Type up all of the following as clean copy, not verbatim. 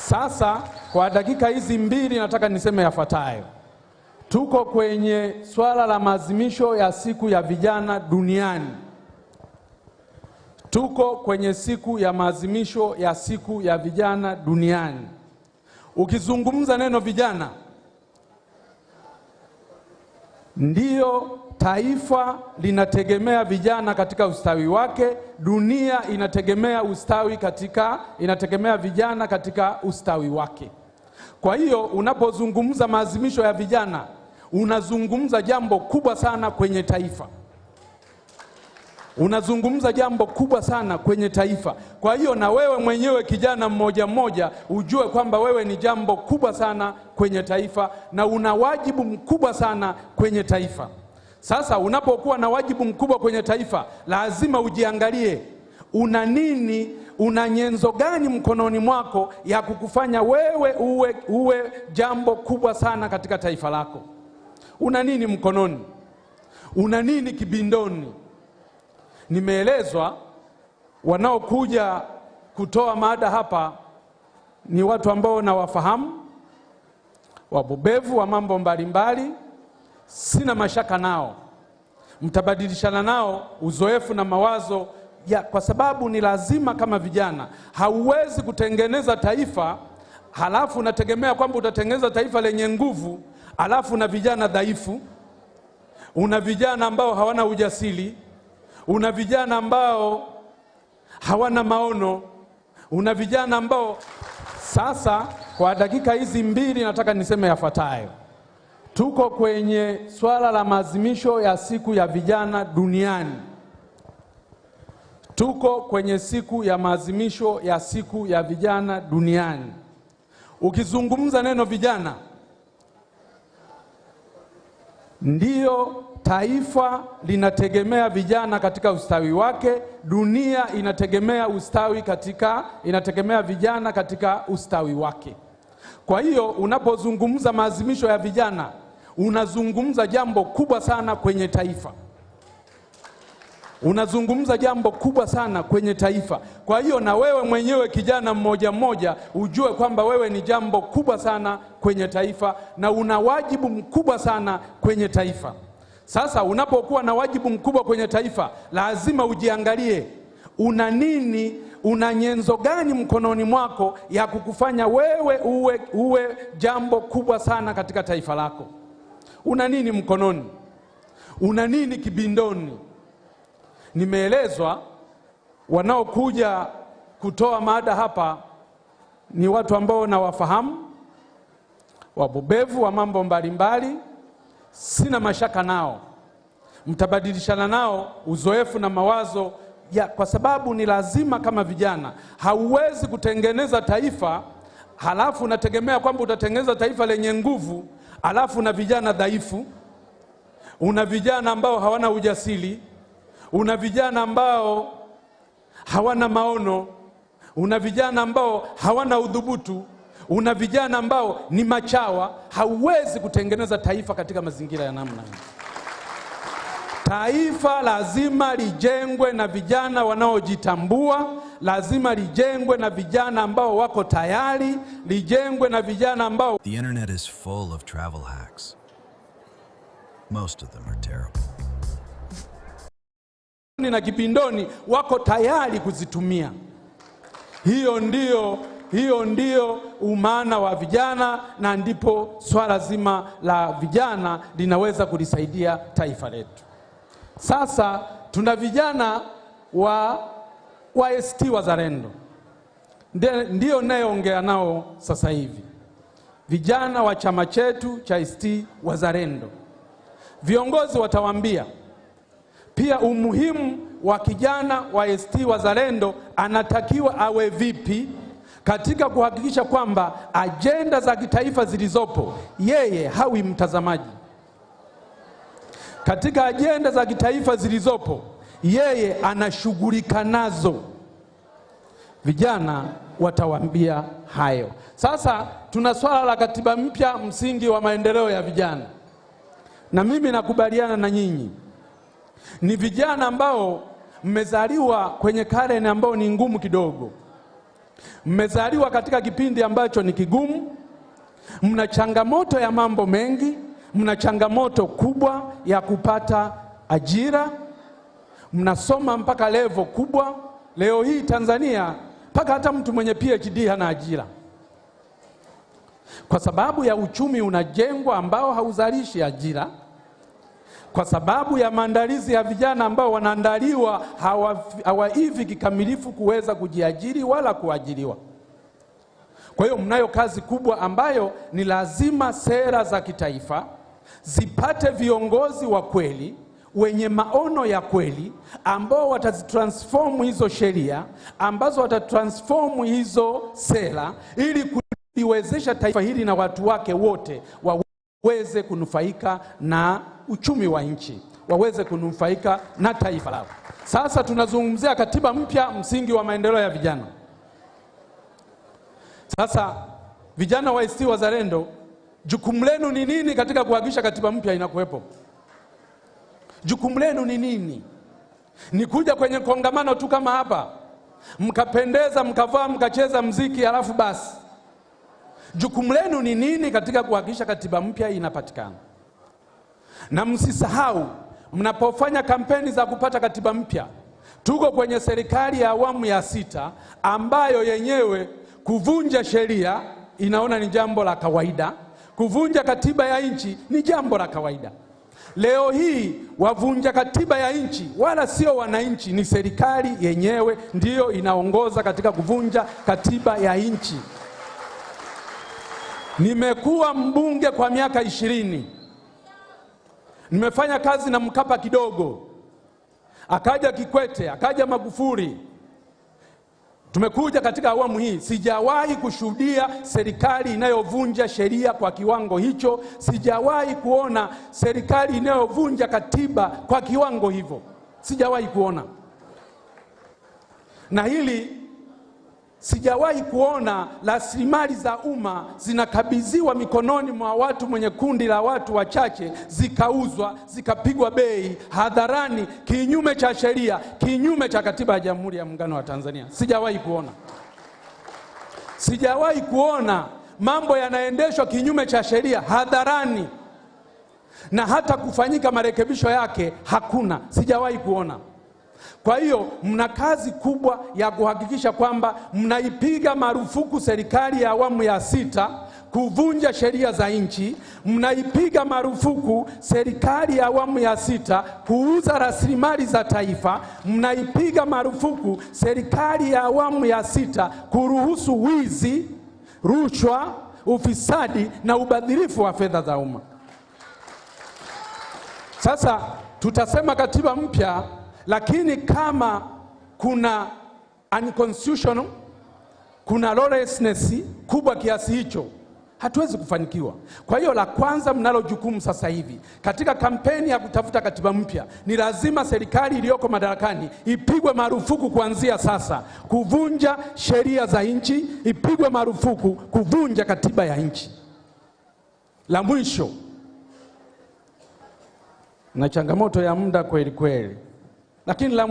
Sasa kwa dakika hizi mbili nataka niseme yafuatayo. Tuko kwenye swala la maadhimisho ya siku ya vijana duniani. Tuko kwenye siku ya maadhimisho ya siku ya vijana duniani. Ukizungumza neno vijana, ndiyo taifa linategemea vijana katika ustawi wake, dunia inategemea vijana katika ustawi wake. Kwa hiyo unapozungumza maadhimisho ya vijana, unazungumza jambo kubwa sana kwenye taifa. Unazungumza jambo kubwa sana kwenye taifa. Kwa hiyo na wewe mwenyewe kijana mmoja mmoja ujue kwamba wewe ni jambo kubwa sana kwenye taifa na una wajibu mkubwa sana kwenye taifa. Sasa unapokuwa na wajibu mkubwa kwenye taifa, lazima ujiangalie una nini, una nyenzo gani mkononi mwako ya kukufanya wewe uwe jambo kubwa sana katika taifa lako. Una nini mkononi? Una nini kibindoni? Nimeelezwa wanaokuja kutoa mada hapa ni watu ambao nawafahamu, wabobevu wa mambo mbalimbali. Sina mashaka nao, mtabadilishana nao uzoefu na mawazo kwa sababu ni lazima. Kama vijana, hauwezi kutengeneza taifa halafu unategemea kwamba utatengeneza taifa lenye nguvu halafu na vijana dhaifu. Una vijana ambao hawana ujasiri, una vijana ambao hawana maono, una vijana ambao... Sasa kwa dakika hizi mbili nataka niseme yafuatayo. Tuko kwenye swala la maadhimisho ya siku ya vijana duniani. Tuko kwenye siku ya maadhimisho ya siku ya vijana duniani. Ukizungumza neno vijana, ndiyo taifa linategemea vijana katika ustawi wake, dunia inategemea vijana katika ustawi wake. Kwa hiyo unapozungumza maadhimisho ya vijana, unazungumza jambo kubwa sana kwenye taifa. Unazungumza jambo kubwa sana kwenye taifa. Kwa hiyo na wewe mwenyewe kijana mmoja mmoja ujue kwamba wewe ni jambo kubwa sana kwenye taifa na una wajibu mkubwa sana kwenye taifa. Sasa unapokuwa na wajibu mkubwa kwenye taifa, lazima ujiangalie una nini, una nyenzo gani mkononi mwako ya kukufanya wewe uwe jambo kubwa sana katika taifa lako. Una nini mkononi? Una nini kibindoni? Nimeelezwa wanaokuja kutoa mada hapa ni watu ambao nawafahamu, wabobevu wa mambo mbalimbali. Sina mashaka nao, mtabadilishana nao uzoefu na mawazo kwa sababu ni lazima. Kama vijana, hauwezi kutengeneza taifa halafu unategemea kwamba utatengeneza taifa lenye nguvu halafu na vijana dhaifu. Una vijana ambao hawana ujasiri, una vijana ambao hawana maono, una vijana ambao hawana udhubutu, una vijana ambao ni machawa. Hauwezi kutengeneza taifa katika mazingira ya namna hii. Taifa lazima lijengwe na vijana wanaojitambua, lazima lijengwe na vijana ambao wako tayari, lijengwe na vijana ambao... The internet is full of travel hacks. Most of them are terrible. Na kipindoni wako tayari kuzitumia. Hiyo ndio umaana wa vijana, na ndipo swala zima la vijana linaweza kulisaidia taifa letu. Sasa tuna vijana wa ACT Wazalendo, ndio nayeongea nao sasa hivi, vijana wa chama chetu cha ACT Wazalendo. Viongozi watawaambia pia umuhimu wa kijana wa ACT Wazalendo anatakiwa awe vipi katika kuhakikisha kwamba ajenda za kitaifa zilizopo yeye hawi mtazamaji. Katika ajenda za kitaifa zilizopo yeye anashughulika nazo. Vijana watawaambia hayo. Sasa tuna swala la katiba mpya, msingi wa maendeleo ya vijana. Na mimi nakubaliana na nyinyi. Ni vijana ambao mmezaliwa kwenye karne ambao ni ngumu kidogo. Mmezaliwa katika kipindi ambacho ni kigumu, mna changamoto ya mambo mengi, mna changamoto kubwa ya kupata ajira, mnasoma mpaka level kubwa. Leo hii Tanzania mpaka hata mtu mwenye PhD hana ajira, kwa sababu ya uchumi unajengwa ambao hauzalishi ajira, kwa sababu ya maandalizi ya vijana ambao wanaandaliwa hawaivi kikamilifu kuweza kujiajiri wala kuajiriwa. Kwa hiyo mnayo kazi kubwa ambayo ni lazima sera za kitaifa zipate viongozi wa kweli wenye maono ya kweli, ambao watazitransform hizo sheria, ambazo watatransform hizo sera, ili kuliwezesha taifa hili na watu wake wote waweze kunufaika na uchumi wa nchi, waweze kunufaika na taifa lao. Sasa tunazungumzia katiba mpya, msingi wa maendeleo ya vijana. Sasa vijana wa ACT Wazalendo, jukumu lenu ni nini katika kuhakikisha katiba mpya inakuwepo? Jukumu lenu ni nini? Ni kuja kwenye kongamano tu kama hapa, mkapendeza, mkavaa, mkacheza mziki, halafu basi? Jukumu lenu ni nini katika kuhakikisha katiba mpya inapatikana? Na msisahau, mnapofanya kampeni za kupata katiba mpya, tuko kwenye serikali ya awamu ya 6 ambayo yenyewe kuvunja sheria inaona ni jambo la kawaida, kuvunja katiba ya nchi ni jambo la kawaida. Leo hii wavunja katiba ya nchi wala sio wananchi, ni serikali yenyewe ndiyo inaongoza katika kuvunja katiba ya nchi. Nimekuwa mbunge kwa miaka 20. Nimefanya kazi na Mkapa kidogo, akaja Kikwete, akaja Magufuli, tumekuja katika awamu hii. Sijawahi kushuhudia serikali inayovunja sheria kwa kiwango hicho. Sijawahi kuona serikali inayovunja katiba kwa kiwango hivyo, sijawahi kuona. Na hili sijawahi kuona rasilimali za umma zinakabidhiwa mikononi mwa watu mwenye kundi la watu wachache, zikauzwa, zikapigwa bei hadharani, kinyume cha sheria, kinyume cha katiba ya Jamhuri ya Muungano wa Tanzania. Sijawahi kuona. Sijawahi kuona mambo yanaendeshwa kinyume cha sheria hadharani, na hata kufanyika marekebisho yake hakuna. Sijawahi kuona. Kwa hiyo mna kazi kubwa ya kuhakikisha kwamba mnaipiga marufuku serikali ya awamu ya 6 kuvunja sheria za nchi, mnaipiga marufuku serikali ya awamu ya 6 kuuza rasilimali za taifa, mnaipiga marufuku serikali ya awamu ya 6 kuruhusu wizi, rushwa, ufisadi na ubadhirifu wa fedha za umma. Sasa tutasema katiba mpya, lakini kama kuna unconstitutional, kuna lawlessness kubwa kiasi hicho, hatuwezi kufanikiwa. Kwa hiyo la kwanza mnalo jukumu sasa hivi katika kampeni ya kutafuta katiba mpya, ni lazima serikali iliyoko madarakani ipigwe marufuku kuanzia sasa kuvunja sheria za nchi, ipigwe marufuku kuvunja katiba ya nchi. La mwisho, na changamoto ya muda kweli kweli, lakini la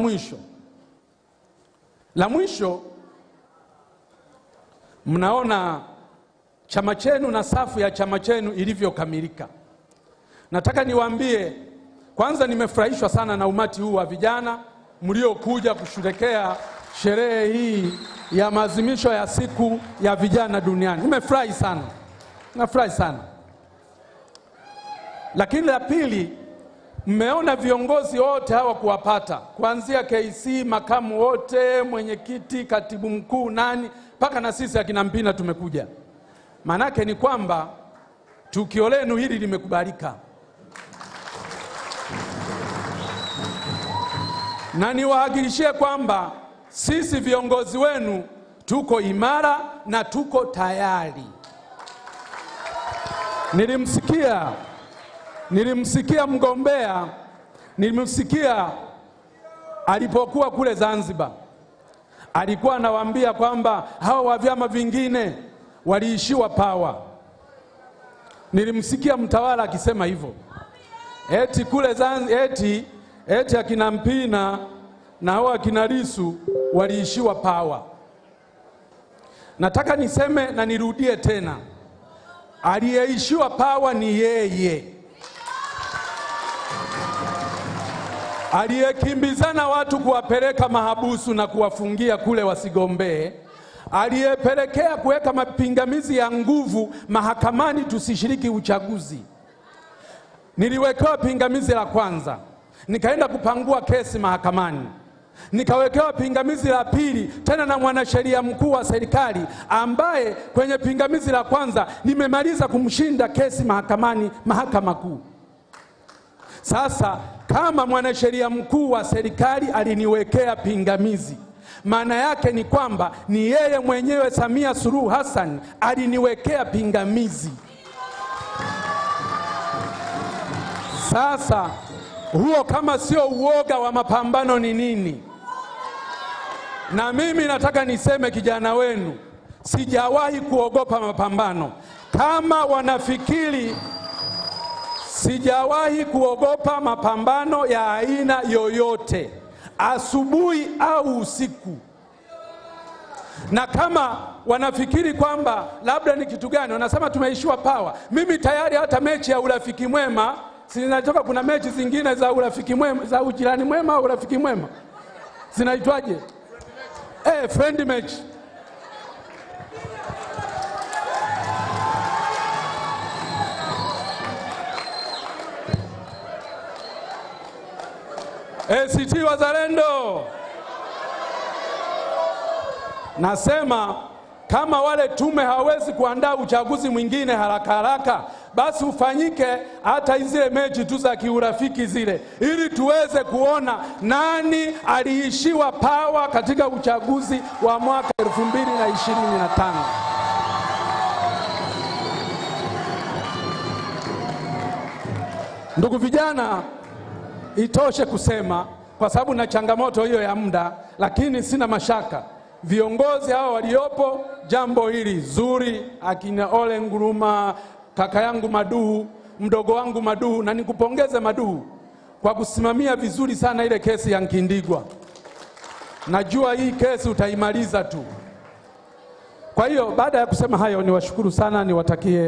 mwisho, mnaona chama chenu na safu ya chama chenu ilivyokamilika. Nataka niwaambie, kwanza nimefurahishwa sana na umati huu wa vijana mliokuja kusherehekea sherehe hii ya maadhimisho ya siku ya vijana duniani. Nimefurahi sana. Nafurahi sana. Lakini la pili, mmeona viongozi wote hawa kuwapata, kuanzia KC, makamu wote, mwenyekiti, katibu mkuu, nani, mpaka na sisi akina Mpina tumekuja. Manake ni kwamba tukio lenu hili limekubalika. Na niwahakikishie kwamba sisi viongozi wenu tuko imara na tuko tayari. Nilimsikia mgombea, nilimsikia alipokuwa kule Zanzibar, alikuwa anawaambia kwamba hawa wa vyama vingine waliishiwa power. Nilimsikia mtawala akisema hivyo, eti kule Zanzibar, eti akina Mpina na hawa akina Lissu waliishiwa power. Nataka niseme na nirudie tena, aliyeishiwa pawa ni yeye. Aliyekimbizana watu kuwapeleka mahabusu na kuwafungia kule wasigombee, aliyepelekea kuweka mapingamizi ya nguvu mahakamani tusishiriki uchaguzi. Niliwekewa pingamizi la kwanza, nikaenda kupangua kesi mahakamani. Nikawekewa pingamizi la pili tena na mwanasheria mkuu wa serikali, ambaye kwenye pingamizi la kwanza nimemaliza kumshinda kesi mahakamani, mahakama kuu. Sasa kama mwanasheria mkuu wa serikali aliniwekea pingamizi, maana yake ni kwamba ni yeye mwenyewe Samia Suluhu Hassan aliniwekea pingamizi. Sasa huo kama sio uoga wa mapambano ni nini? Na mimi nataka niseme, kijana wenu, sijawahi kuogopa mapambano. Kama wanafikiri, sijawahi kuogopa mapambano ya aina yoyote, asubuhi au usiku. Na kama wanafikiri kwamba labda ni kitu gani, wanasema tumeishiwa pawa, mimi tayari hata mechi ya urafiki mwema, sinatoka, kuna mechi zingine za urafiki mwema, za ujirani mwema au urafiki mwema, zinaitwaje? Friend match. ACT Wazalendo. Nasema kama wale tume hawezi kuandaa uchaguzi mwingine haraka haraka, basi ufanyike hata zile mechi tu za kiurafiki zile, ili tuweze kuona nani aliishiwa pawa katika uchaguzi wa mwaka 2025. Ndugu vijana, itoshe kusema kwa sababu na changamoto hiyo ya muda, lakini sina mashaka viongozi hao waliopo jambo hili zuri, akina Ole Nguruma, kaka yangu Maduhu, mdogo wangu Maduhu, na nikupongeze Maduhu kwa kusimamia vizuri sana ile kesi ya Nkindigwa. Najua hii kesi utaimaliza tu. Kwa hiyo baada ya kusema hayo, niwashukuru sana, niwatakie